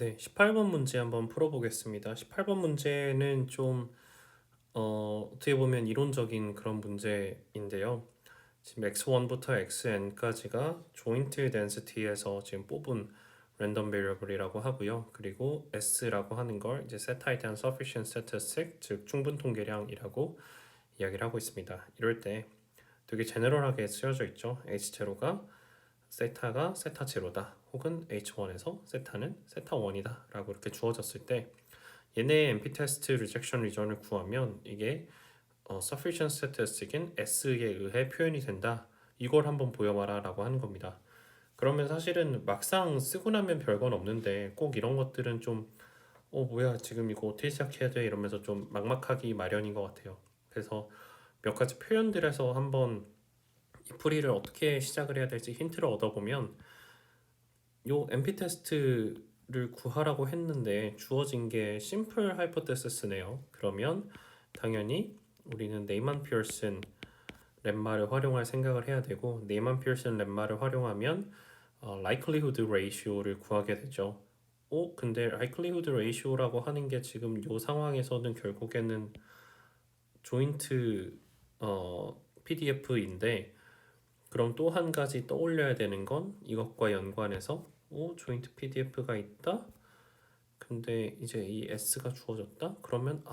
네, 18번 문제 한번 풀어보겠습니다. 18번 문제는 좀 어떻게 보면 이론적인 그런 문제인데요. 지금 x1부터 xn까지가 조인트 덴시티에서 지금 뽑은 랜덤 베리어블이라고 하고요. 그리고 s라고 하는 걸 이제 세타에 대한 sufficient statistic, 즉 충분 통계량이라고 이야기를 하고 있습니다. 이럴 때 되게 제너럴하게 쓰여져 있죠. h0가 세타가 세타 제로다 혹은 h1에서 세타는 세타 1이다 라고 이렇게 주어졌을 때 얘네의 NP 테스트 리젝션 리전을 구하면 이게 sufficient statistic인 S에 의해 표현이 된다, 이걸 한번 보여봐라 라고 하는 겁니다. 그러면 사실은 막상 쓰고 나면 별건 없는데 꼭 이런 것들은 좀 뭐야 지금 이거 어떻게 시작해야 돼 이러면서 좀 막막하기 마련인 것 같아요. 그래서 몇 가지 표현들에서 한번 이 풀이를 어떻게 시작을 해야 될지 힌트를 얻어보면, 요 NP 테스트를 구하라고 했는데 주어진 게 심플 하이포테시스네요. 그러면 당연히 우리는 네이만 피어슨 렘마를 활용할 생각을 해야 되고, 네이만 피어슨 렘마를 활용하면 likelihood ratio를 구하게 되죠. 근데 likelihood ratio라고 하는 게 지금 요 상황에서는 결국에는 조인트 PDF인데, 그럼 또 한 가지 떠올려야 되는 건 이것과 연관해서 조인트 PDF가 있다? 근데 이제 이 S가 주어졌다? 그러면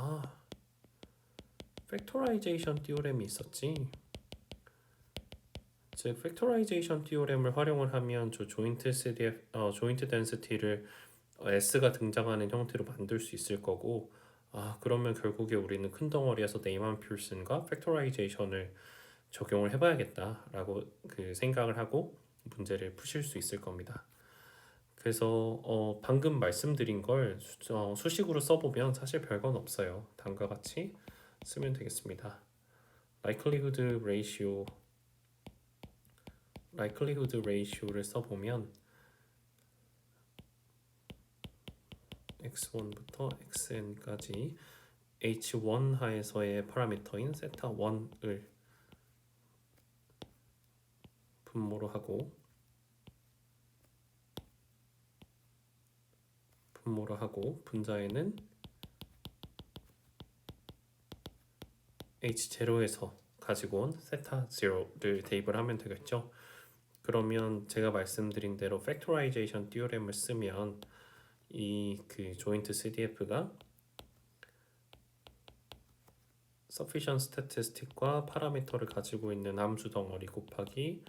팩토라이제이션 띠오렘이 있었지. 즉 팩토라이제이션 띠오렘을 활용을 하면 저 조인트 CDF, 조인트 덴시티를 S가 등장하는 형태로 만들 수 있을 거고, 그러면 결국에 우리는 큰 덩어리에서 네이만 피어슨과 팩토라이제이션을 적용을 해봐야겠다라고 그 생각을 하고 문제를 푸실 수 있을 겁니다. 그래서 방금 말씀드린 걸 수식으로 써보면 사실 별건 없어요. 다음과 같이 쓰면 되겠습니다. likelihood ratio를 써보면 x1부터 xn까지 h1 하에서의 파라미터인 세타 1을 분모로 하고 분자에는 h0에서 가지고 온 세타 0를 대입을 하면 되겠죠. 그러면 제가 말씀드린 대로 팩토라이제이션 띠오렘을 쓰면 이 그 조인트 CDF가 sufficient statistic과 파라미터를 가지고 있는 함수 덩어리 곱하기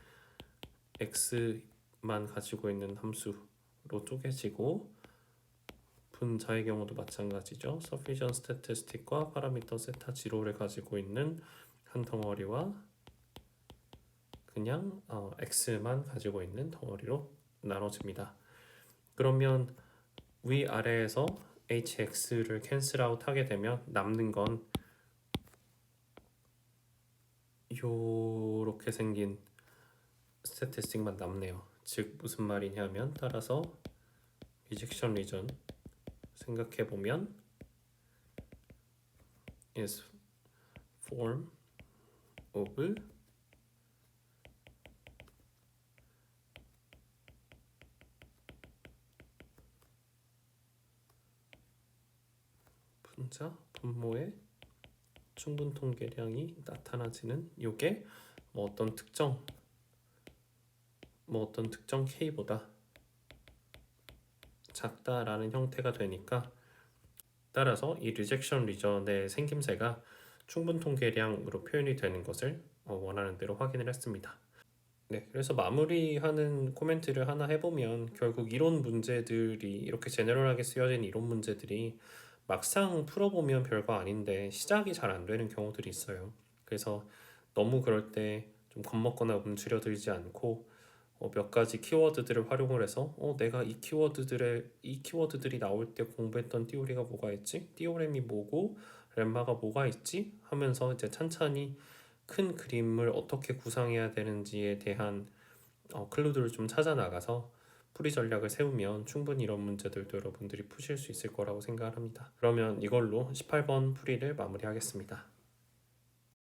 x만 가지고 있는 함수로 쪼개지고, 분자의 경우도 마찬가지죠. sufficient statistic과 파라미터 세타 0를 가지고 있는 한 덩어리와 그냥 x만 가지고 있는 덩어리로 나눠집니다. 그러면 위아래에서 hx를 캔슬 아웃 하게 되면 남는 건 요렇게 생긴 스태티스틱만 남네요. 즉 무슨 말이냐면, 따라서 리젝션 리전 생각해보면 is form of 분자 분모의 충분 통계량이 나타나지는 요게 어떤 특정 K보다 작다라는 형태가 되니까, 따라서 이 리젝션 리전의 생김새가 충분 통계량으로 표현이 되는 것을 원하는 대로 확인을 했습니다. 네, 그래서 마무리하는 코멘트를 하나 해보면, 결국 이론 문제들이 이렇게 제너럴하게 쓰여진 이론 문제들이 막상 풀어보면 별거 아닌데 시작이 잘 안 되는 경우들이 있어요. 그래서 너무 그럴 때 좀 겁먹거나 움츠려들지 않고 몇 가지 키워드들을 활용을 해서 내가 이 키워드들이 나올 때 공부했던 띠오리가 뭐가 있지? 띠오렘이 뭐고 렘마가 뭐가 있지? 하면서 이제 찬찬히 큰 그림을 어떻게 구상해야 되는지에 대한 클루들을 좀 찾아 나가서 풀이 전략을 세우면 충분히 이런 문제들도 여러분들이 푸실 수 있을 거라고 생각을 합니다. 그러면 이걸로 18번 풀이를 마무리하겠습니다.